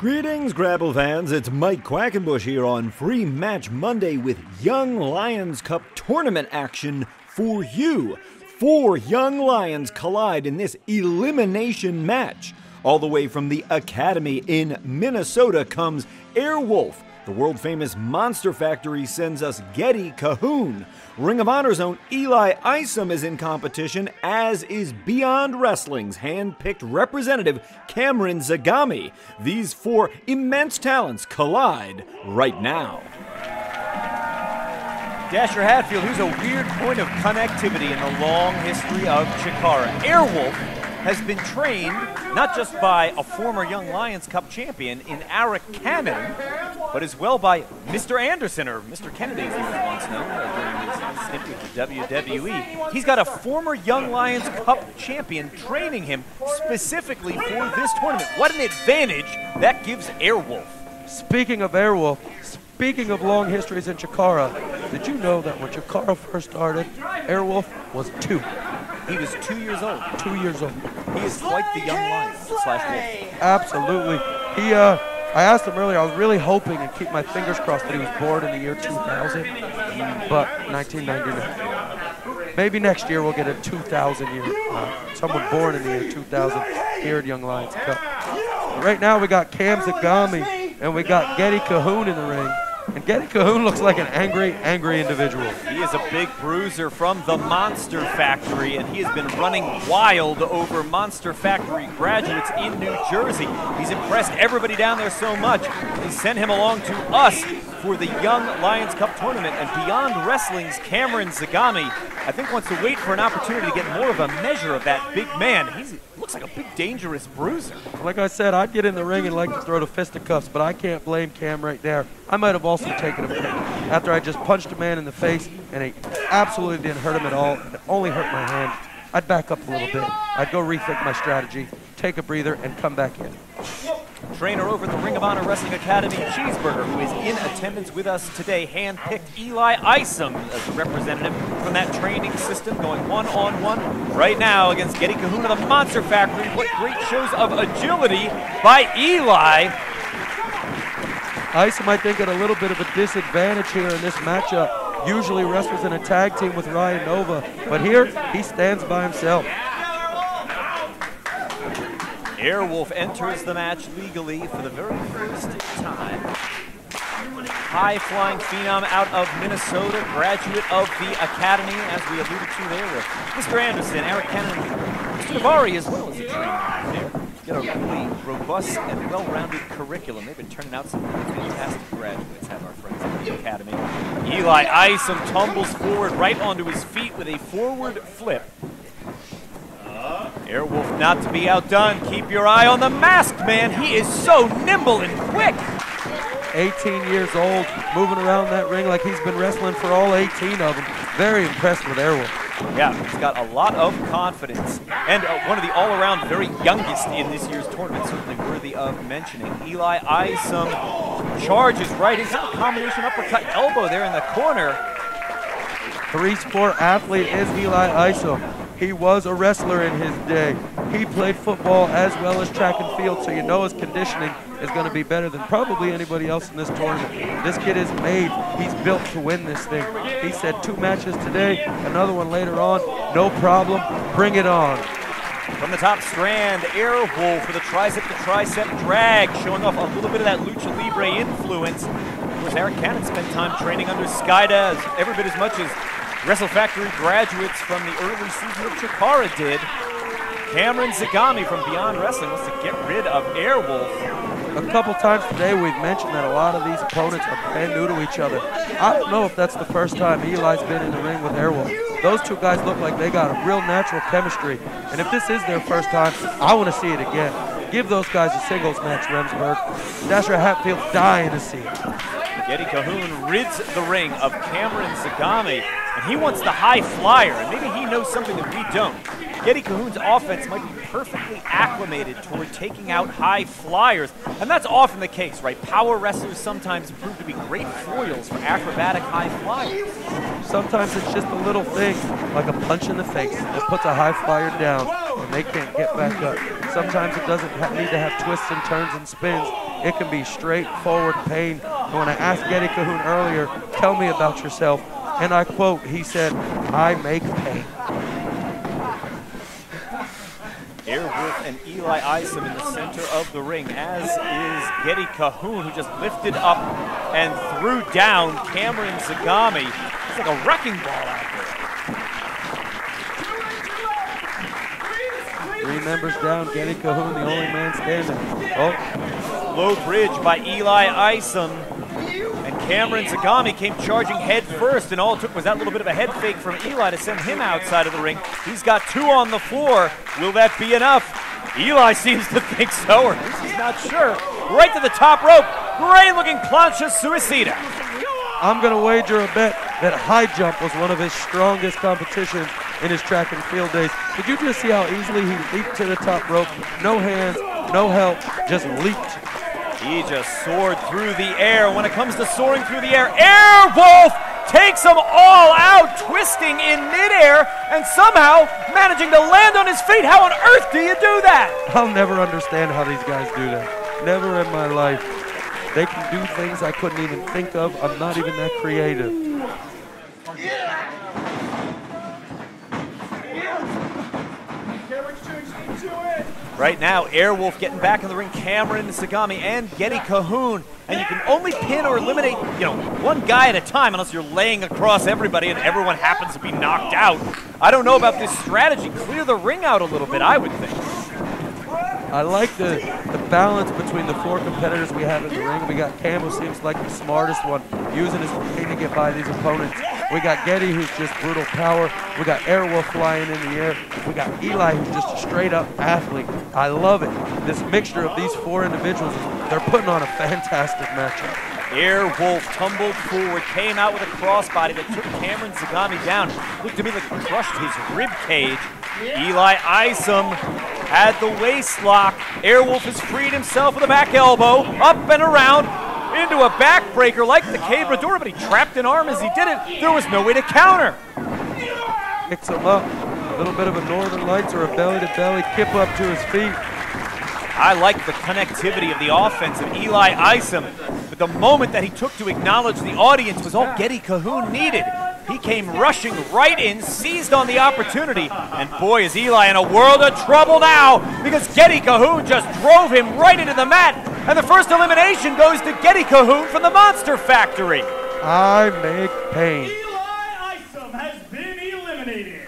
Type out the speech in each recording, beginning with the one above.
Greetings, Grapple fans. It's Mike Quackenbush here on Free Match Monday with Young Lions Cup tournament action for you. 4 Young Lions collide in this elimination match. All the way from the Academy in Minnesota comes Airwolf. The world-famous Monster Factory sends us Geddy Cahoon. Ring of Honor's own Eli Isom is in competition, as is Beyond Wrestling's hand-picked representative Cameron Zagami. These 4 immense talents collide right now. Dasher Hatfield, who's a weird point of connectivity in the long history of Chikara. Airwolf has been trained not just by a former Young Lions Cup champion in Eric Cannon, but as well by Mr. Anderson, or Mr. Kennedy as he was once known during his stint with the WWE. He's got a former Young Lions Cup champion training him specifically for this tournament. What an advantage that gives Airwolf. Speaking of Airwolf, speaking of long histories in Chikara, did you know that when Chikara first started, Airwolf was 2? He was 2 years old. 2 years old. He is quite the young lion / wolf. Absolutely. I asked him earlier, I was really hoping and keep my fingers crossed that he was born in the year 2000, but 1999. Maybe next year we'll get a 2000 year, someone born in the year 2000 here at Young Lions Cup. Right now we got Cam Zagami and we got Geddy Cahoon in the ring. And Geddy Cahoon looks like an angry individual. He is a big bruiser from the Monster Factory, and he has been running wild over Monster Factory graduates in New Jersey. He's impressed everybody down there so much, they sent him along to us for the Young Lions Cup tournament. And Beyond Wrestling's Cameron Zagami, I think, wants to wait for an opportunity to get more of a measure of that big man. He looks like a big, dangerous bruiser. Like I said, I'd get in the ring and like to throw the fisticuffs, but I can't blame Cam right there. I might have also taken a hit after I just punched a man in the face, and it absolutely didn't hurt him at all. It only hurt my hand. I'd back up a little bit. I'd go rethink my strategy, take a breather, and come back in. Trainer over at the Ring of Honor Wrestling Academy, Cheeseburger, who is in attendance with us today, handpicked Eli Isom as the representative from that training system, going one-on-one right now against Geddy Cahoon of the Monster Factory. What great shows of agility by Eli. Isom, I think, at a little bit of a disadvantage here in this matchup. Usually wrestles in a tag team with Ryan Nova, but here he stands by himself. Airwolf enters the match legally for the very first time. High-flying phenom out of Minnesota, graduate of the Academy, as we alluded to there with Mr. Anderson, Eric Cannon, Mr. Navari as well as a trainer. Got a really robust and well-rounded curriculum. They've been turning out some really fantastic graduates, have our friends at the Academy. Eli Isom tumbles forward right onto his feet with a forward flip. Airwolf not to be outdone. Keep your eye on the masked man. He is so nimble and quick. 18 years old, moving around that ring like he's been wrestling for all 18 of them. Very impressed with Airwolf. Yeah, he's got a lot of confidence. And one of the all-around very youngest in this year's tournament, certainly worthy of mentioning. Eli Isom charges right in, kind of a combination uppercut elbow there in the corner. 3-sport athlete is Eli Isom. He was a wrestler in his day. He played football as well as track and field, so you know his conditioning is going to be better than probably anybody else in this tournament. This kid is made. He's built to win this thing. He said 2 matches today, another one later on. No problem. Bring it on. From the top strand, Airwolf with a tricep-to-tricep drag, showing off a little bit of that Lucha Libre influence. Of course, Eric Cannon spent time training under Skyda, every bit as much as Wrestle Factory graduates from the early season of Chikara did. Cameron Zagami from Beyond Wrestling wants to get rid of Airwolf. A couple times today we've mentioned that a lot of these opponents are brand new to each other. I don't know if that's the first time Eli's been in the ring with Airwolf. Those 2 guys look like they got a real natural chemistry. And if this is their first time, I want to see it again. Give those guys a singles match, Remsburg. Dasher Hatfield dying to see it. Geddy Cahoon rids the ring of Cameron Zagami, and he wants the high flyer, and maybe he knows something that we don't. Geddy Cahoon's offense might be perfectly acclimated toward taking out high flyers, and that's often the case, right? Power wrestlers sometimes prove to be great foils for acrobatic high flyers. Sometimes it's just a little thing, like a punch in the face that puts a high flyer down, and they can't get back up. Sometimes it doesn't need to have twists and turns and spins. It can be straightforward pain. And when I asked Geddy Cahoon earlier, tell me about yourself, and I quote, he said, I make pain. Airwolf and Eli Isom in the center of the ring, as is Geddy Cahoon, who just lifted up and threw down Cameron Zagami. It's like a wrecking ball out there. 3 members down, Geddy Cahoon, the only man standing. Oh. Low bridge by Eli Isom. And Cameron Zagami came charging head first, and all it took was that little bit of a head fake from Eli to send him outside of the ring. He's got 2 on the floor. Will that be enough? Eli seems to think so, or at least he's not sure. Right to the top rope. Great looking plancha suicida. I'm going to wager a bet that high jump was one of his strongest competitions in his track and field days. Did you just see how easily he leaped to the top rope? No hands, no help, just leaped. He just soared through the air. When it comes to soaring through the air, Airwolf takes them all out, twisting in midair and somehow managing to land on his feet. How on earth do you do that? I'll never understand how these guys do that. Never in my life. They can do things I couldn't even think of. I'm not even that creative. Right now, Airwolf getting back in the ring, Cameron Zagami and Geddy Cahoon. And you can only pin or eliminate, one guy at a time unless you're laying across everybody and everyone happens to be knocked out. I don't know about this strategy. Clear the ring out a little bit, I would think. I like the balance between the 4 competitors we have in the ring. We got Cam, who seems like the smartest one, using his pain to get by these opponents. We got Geddy, who's just brutal power. We got Airwolf flying in the air. We got Eli, who's just a straight-up athlete. I love it. This mixture of these 4 individuals, they're putting on a fantastic matchup. Airwolf tumbled forward, came out with a crossbody that took Cameron Zagami down. Looked to me like he crushed his rib cage. Eli Isom had the waist lock. Airwolf has freed himself with a back elbow, up and around, into a backbreaker like the Cade Radura, but he trapped an arm as he did it. There was no way to counter. Picks him up. A little bit of a Northern Lights or a belly-to-belly kip up to his feet. I like the connectivity of the offense of Eli Isom, but the moment that he took to acknowledge the audience was all Geddy Cahoon needed. He came rushing right in, seized on the opportunity, and boy is Eli in a world of trouble now because Geddy Cahoon just drove him right into the mat, and the first elimination goes to Geddy Cahoon from the Monster Factory. I make pain. Eli Isom has been eliminated.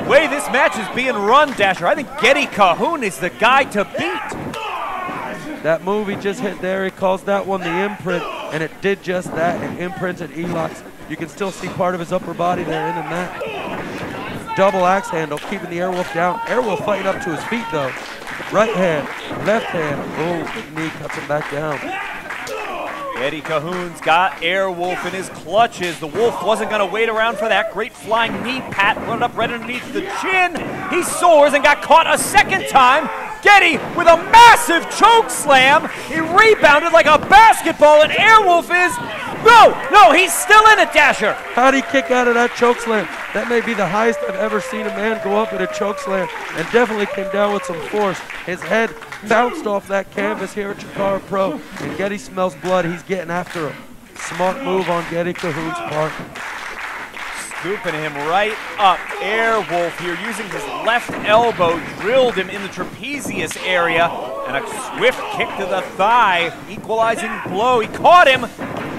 The way this match is being run, Dasher, I think Geddy Cahoon is the guy to beat. That move he just hit there, he calls that one the imprint, and it did just that. It imprinted Elox. You can still see part of his upper body there in the mat. Double axe handle, keeping the Airwolf down. Airwolf fighting up to his feet, though. Right hand, left hand. Oh, knee cuts him back down. Geddy Cahoon's got Airwolf in his clutches. The Wolf wasn't going to wait around for that. Great flying knee pat, run up right underneath the chin. He soars and got caught a second time. Geddy with a massive choke slam. He rebounded like a basketball, and Airwolf is... No, he's still in it, Dasher. How'd he kick out of that choke slam? That may be the highest I've ever seen a man go up in a choke slam, and definitely came down with some force. His head bounced off that canvas here at Chikara Pro, and Geddy smells blood. He's getting after him. Smart move on Geddy Cahoon's part. Scooping him right up. Airwolf here using his left elbow, drilled him in the trapezius area, and a swift kick to the thigh, equalizing blow. He caught him.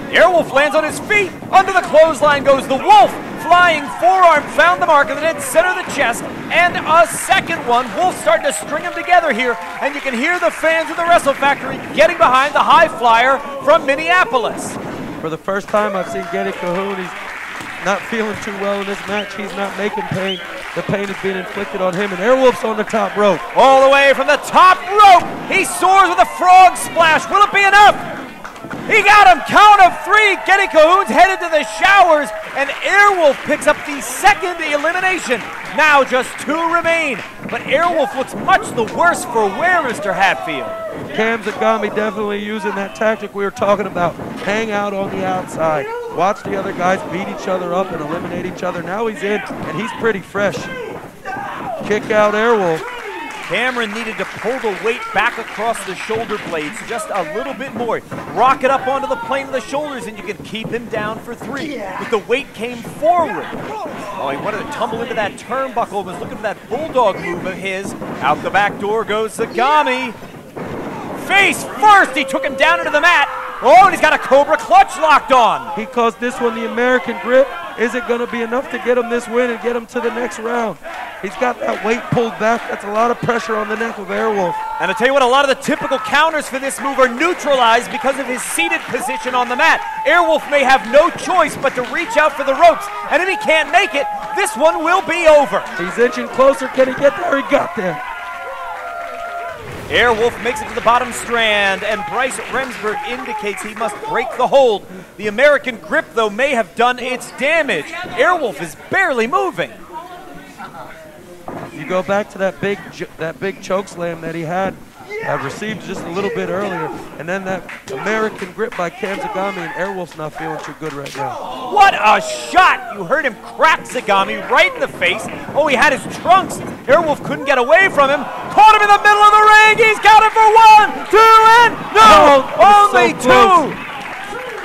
Airwolf lands on his feet. Under the clothesline goes the Wolf. Flying forearm, found the mark of the net, center of the chest, and a second one. Wolf starting to string them together here, and you can hear the fans of the Wrestle Factory getting behind the high flyer from Minneapolis. For the first time I've seen Geddy Cahoon, he's not feeling too well in this match. He's not making pain. The pain is being inflicted on him, and Airwolf's on the top rope. All the way from the top rope, he soars with a frog splash. Will it be enough? He got him, count of 3. Geddy Cahoon's headed to the showers, and Airwolf picks up the second elimination. Now just 2 remain, but Airwolf looks much the worse for wear, Mr. Hatfield. Cam Zagami definitely using that tactic we were talking about. Hang out on the outside. Watch the other guys beat each other up and eliminate each other. Now he's in, and he's pretty fresh. Kick out Airwolf. Cameron needed to pull the weight back across the shoulder blades just a little bit more. Rock it up onto the plane of the shoulders and you can keep him down for 3. But the weight came forward. Oh, he wanted to tumble into that turnbuckle, was looking for that bulldog move of his. Out the back door goes Zagami. Face first, he took him down into the mat. Oh, and he's got a Cobra clutch locked on. He calls this one the American grip. Is it going to be enough to get him this win and get him to the next round? He's got that weight pulled back. That's a lot of pressure on the neck of Airwolf. And I'll tell you what, a lot of the typical counters for this move are neutralized because of his seated position on the mat. Airwolf may have no choice but to reach out for the ropes. And if he can't make it, this one will be over. He's inching closer. Can he get there? He got there. Airwolf makes it to the bottom strand, and Bryce Remsburg indicates he must break the hold. The American grip, though, may have done its damage. Airwolf is barely moving. You go back to that big choke slam that he had received just a little bit earlier, and then that American grip by Cam Zagami, and Airwolf's not feeling too good right now. What a shot! You heard him crack Zagami right in the face. Oh, he had his trunks. Airwolf couldn't get away from him. Caught him in the middle of the ring. He's got it for 1, 2, and no! Only so 2!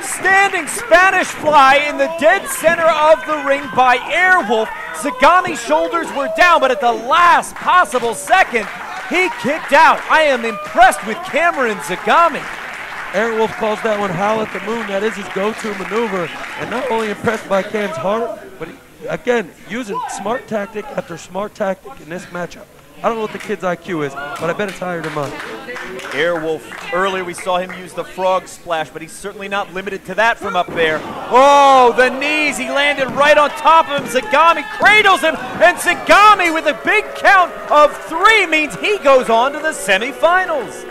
Standing Spanish fly in the dead center of the ring by Airwolf. Zagami's shoulders were down, but at the last possible second, he kicked out. I am impressed with Cameron Zagami. Airwolf calls that one Howl at the Moon. That is his go-to maneuver. And not only impressed by Cam's heart, but again, using smart tactic after smart tactic in this matchup. I don't know what the kid's IQ is, but I bet it's higher than mine. Airwolf, earlier we saw him use the frog splash, but he's certainly not limited to that from up there. Oh, the knees, he landed right on top of him. Zagami cradles him, and Zagami with a big count of 3 means he goes on to the semifinals.